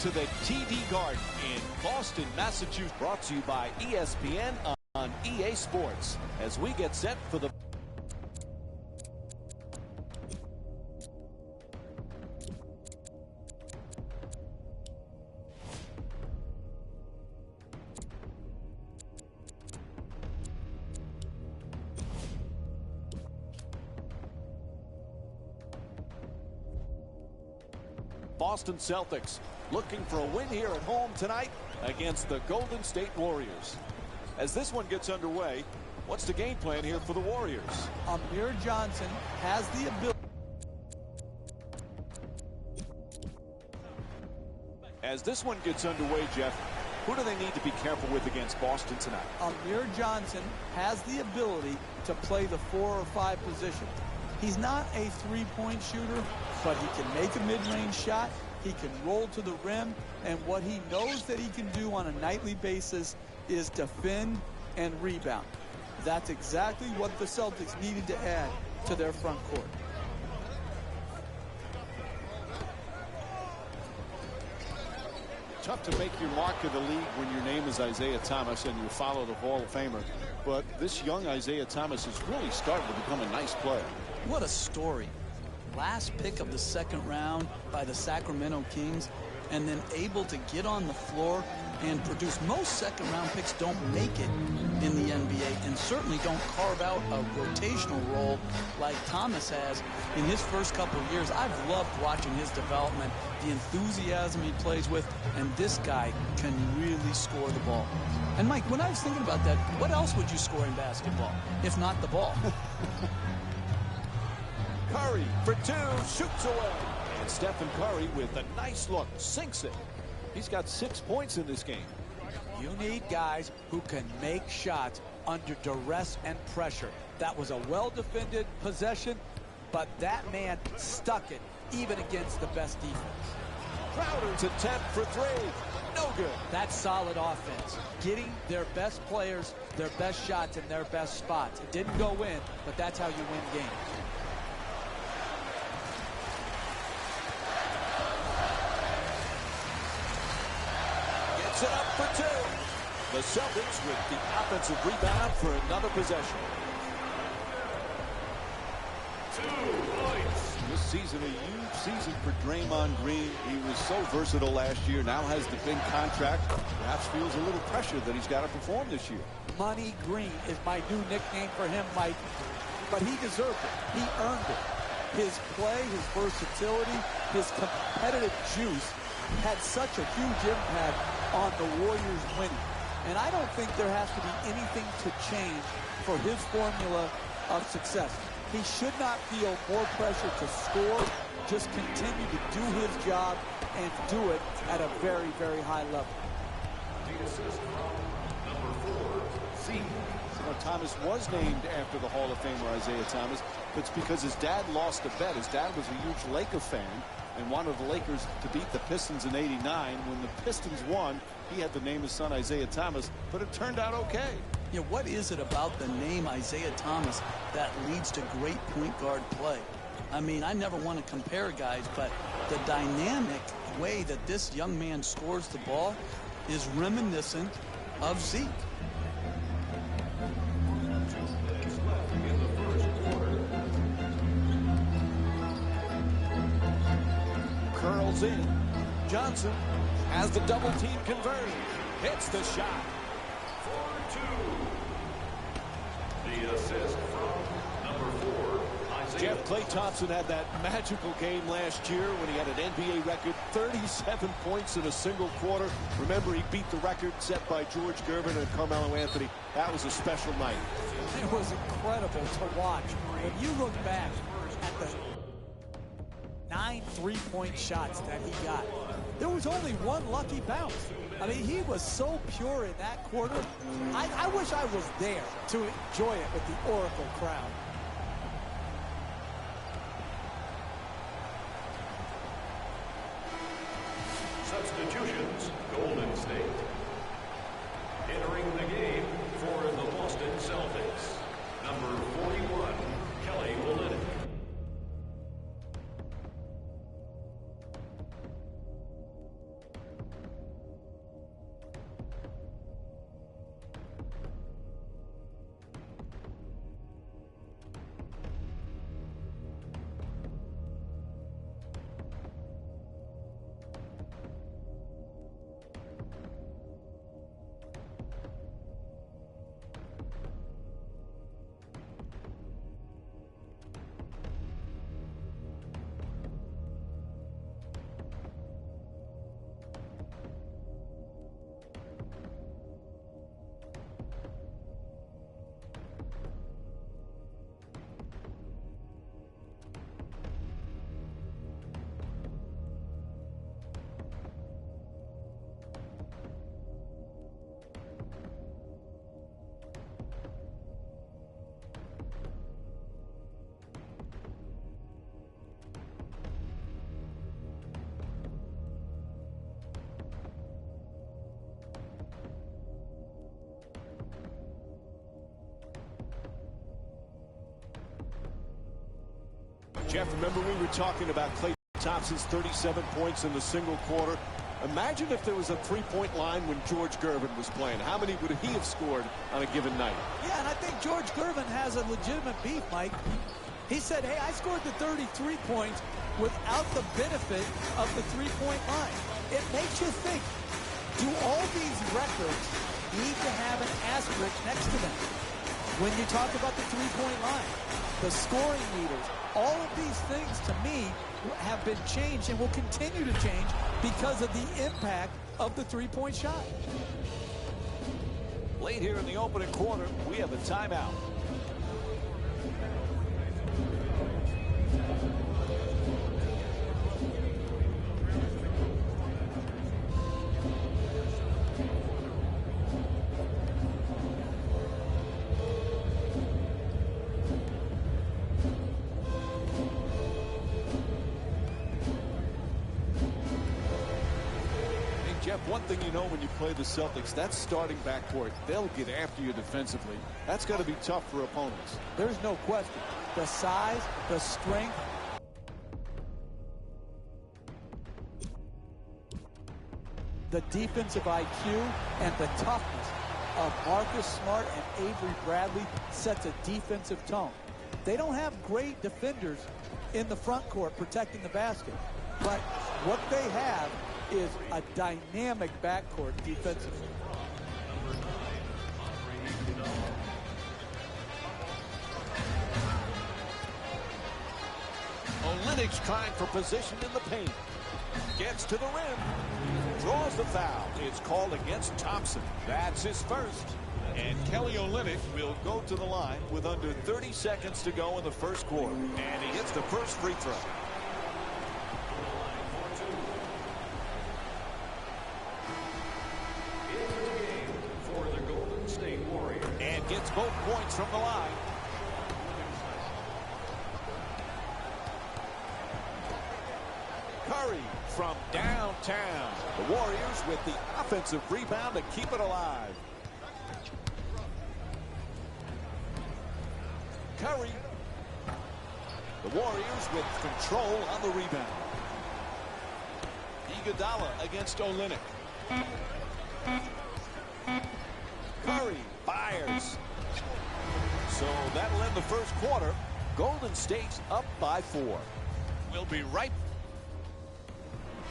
to the TD Garden in Boston, Massachusetts. Brought to you by ESPN on EA Sports as we get set for the Boston Celtics looking for a win here at home tonight against the Golden State Warriors. As this one gets underway, what's the game plan here for the Warriors? Amir Johnson has the ability. As this one gets underway, Jeff, who do they need to be careful with against Boston tonight? Amir Johnson has the ability to play the 4 or 5 positions. He's not a three-point shooter, but he can make a mid-range shot. He can roll to the rim, and what he knows that he can do on a nightly basis is defend and rebound. That's exactly what the Celtics needed to add to their front court. Tough to make your mark of the league when your name is Isaiah Thomas and you follow the Hall of Famer. But this young Isaiah Thomas is really starting to become a nice player. What a story. Last pick of the 2nd round by the Sacramento Kings, and then able to get on the floor and produce. Most 2nd round picks don't make it in the NBA and certainly don't carve out a rotational role like Thomas has in his first couple of years. I've loved watching his development, the enthusiasm he plays with, and this guy can really score the ball. And Mike, when I was thinking about that, what else would you score in basketball if not the ball? Curry for 2, shoots away. And Stephen Curry with a nice look, sinks it. He's got 6 points in this game. You need guys who can make shots under duress and pressure. That was a well-defended possession, but that man stuck it even against the best defense. Crowder's attempt for 3. No good. That's solid offense. Getting their best players, their best shots in their best spots. It didn't go in, but that's how you win games. It up for 2. The Celtics with the offensive rebound for another possession. 2 points. This season, a huge season for Draymond Green. He was so versatile last year. Now has the big contract. Perhaps feels a little pressure that he's got to perform this year. Money Green is my new nickname for him, Mike. But he deserved it. He earned it. His play, his versatility, his competitive juice had such a huge impact on the Warriors winning. And I don't think there has to be anything to change for his formula of success. He should not feel more pressure to score, just continue to do his job and do it at a very, very high level. The assist from number 4, Zeke. Thomas was named after the Hall of Famer Isaiah Thomas. It's because his dad lost a bet. His dad was a huge Laker fan and wanted the Lakers to beat the Pistons in '89. When the Pistons won, he had to name his son Isaiah Thomas, but it turned out okay. Yeah, what is it about the name Isaiah Thomas that leads to great point guard play? I mean, I never want to compare guys, but the dynamic way that this young man scores the ball is reminiscent of Zeke. Curls in. Johnson has the double team converted. Hits the shot. 4-2. The assist from number 4, Isaiah. Jeff, Klay Thompson had that magical game last year when he had an NBA record, 37 points in a single quarter. Remember, he beat the record set by George Gervin and Carmelo Anthony. That was a special night. It was incredible to watch. When you look back at the 9 3-point shots that he got, there was only one lucky bounce. I mean, he was so pure in that quarter. I wish I was there to enjoy it with the Oracle crowd. Substitutions, Golden State. Entering the game for the Boston Celtics, number 41, Kelly Olynyk. Jeff, remember we were talking about Klay Thompson's 37 points in the single quarter? Imagine if there was a three-point line when George Gervin was playing. How many would he have scored on a given night? Yeah, and I think George Gervin has a legitimate beef, Mike. He said, hey, I scored the 33 points without the benefit of the three-point line. It makes you think, do all these records need to have an asterisk next to them? When you talk about the three-point line, the scoring meters, all of these things, to me, have been changed and will continue to change because of the impact of the three-point shot. Late here in the opening quarter, we have a timeout. Jeff, one thing you know when you play the Celtics, that starting backcourt, they'll get after you defensively. That's got to be tough for opponents. There's no question. The size, the strength, the defensive IQ, and the toughness of Marcus Smart and Avery Bradley sets a defensive tone. They don't have great defenders in the front court protecting the basket, but what they have is a dynamic backcourt defensively. Olynyk's trying for position in the paint. Gets to the rim. Draws the foul. It's called against Thompson. That's his first. And Kelly Olynyk will go to the line with under 30 seconds to go in the first quarter. And he gets the first free throw. And gets both points from the line. Curry from downtown. The Warriors with the offensive rebound to keep it alive. Curry. The Warriors with control on the rebound. Iguodala against Olynyk. Curry fires. So that'll end the first quarter. Golden State's up by 4. We'll be right.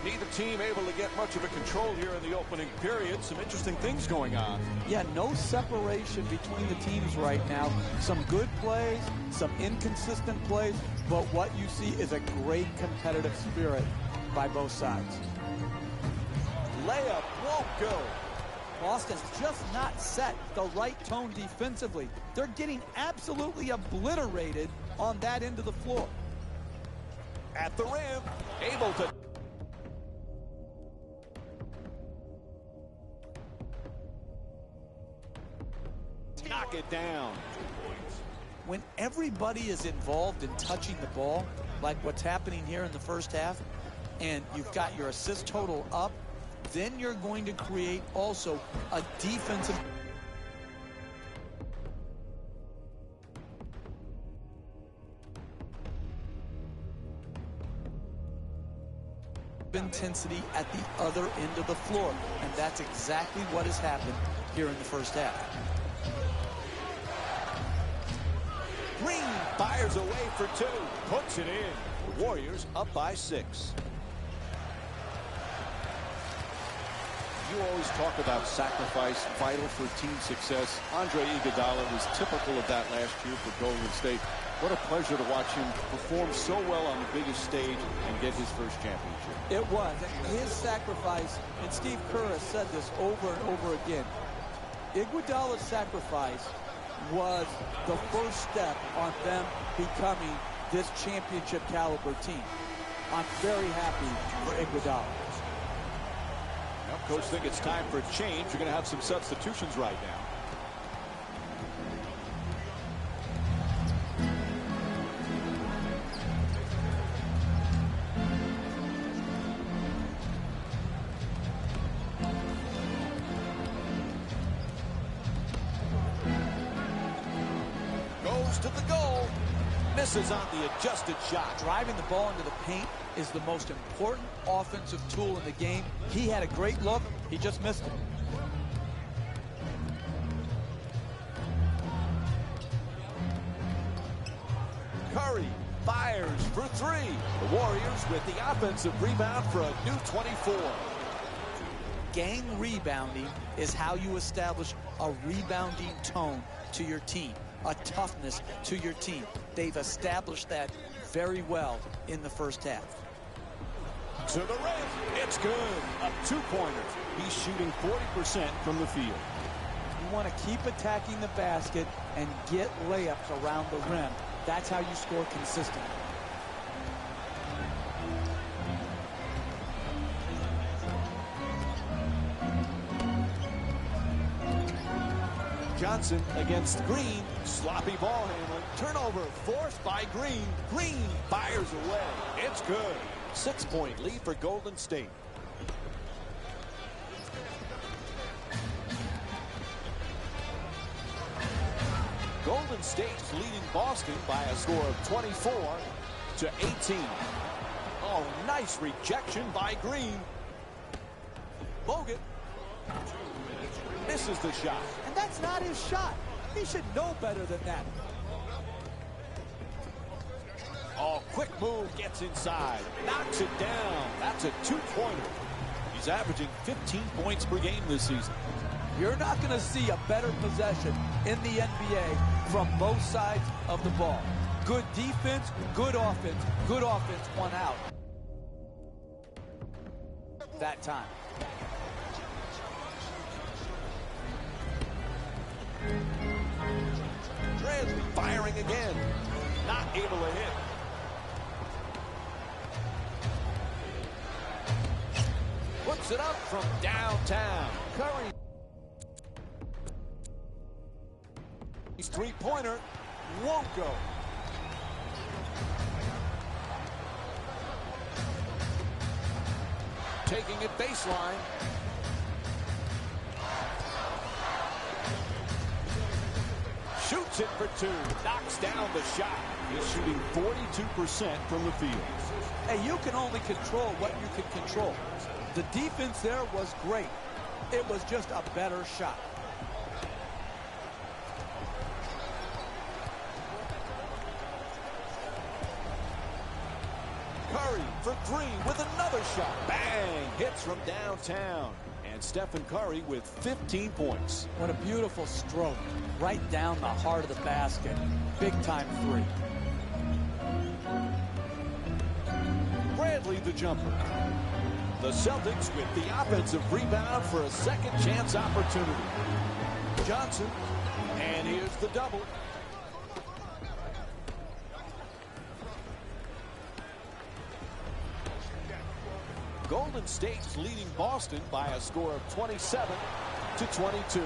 Neither team able to get much of a control here in the opening period. Some interesting things going on. Yeah, no separation between the teams right now. Some good plays, some inconsistent plays, but what you see is a great competitive spirit by both sides. Layup won't go. Boston's just not set the right tone defensively. They're getting absolutely obliterated on that end of the floor. At the rim, able to knock it down. When everybody is involved in touching the ball, like what's happening here in the first half, and you've got your assist total up, then you're going to create also a defensive intensity at the other end of the floor, and that's exactly what has happened here in the first half. Green fires away for 2, puts it in. The Warriors up by 6. You always talk about sacrifice, vital for team success. Andre Iguodala was typical of that last year for Golden State. What a pleasure to watch him perform so well on the biggest stage and get his first championship. It was. And his sacrifice, and Steve Kerr has said this over and over again, Iguodala's sacrifice was the first step on them becoming this championship caliber team. I'm very happy for Iguodala. Well, coach think it's time for a change. You're going to have some substitutions right now. Goes to the goal. Misses on the adjusted shot. Driving the ball into the paint is the most important offensive tool in the game. He had a great look. He just missed it. Curry fires for three. The Warriors with the offensive rebound for a new 24. Gang rebounding is how you establish a rebounding tone to your team, a toughness to your team. They've established that very well in the first half. To the rim, it's good. A two-pointer. He's shooting 40% from the field. You want to keep attacking the basket and get layups around the rim. That's how you score consistently. Johnson against Green. Sloppy ball handling. Turnover forced by Green. Green fires away. It's good. 6-point lead for Golden State. Golden State's leading Boston by a score of 24-18. Oh, nice rejection by Green. Bogut misses the shot. And that's not his shot. He should know better than that. Oh, quick move, gets inside, knocks it down. That's a two-pointer. He's averaging 15 points per game this season. You're not going to see a better possession in the NBA from both sides of the ball. Good defense, good offense, one out. That time. Bradley firing again. Not able to hit. Puts it up from downtown. Curry. His three-pointer won't go. Taking it baseline. Shoots it for two. Knocks down the shot. He's shooting 42% from the field. Hey, you can only control what you can control. The defense there was great. It was just a better shot. Curry for three with another shot. Bang! Hits from downtown. And Stephen Curry with 15 points. What a beautiful stroke. Right down the heart of the basket. Big-time three. Bradley the jumper. The Celtics with the offensive rebound for a second chance opportunity. Johnson. And here's the double. Golden State's leading Boston by a score of 27-22.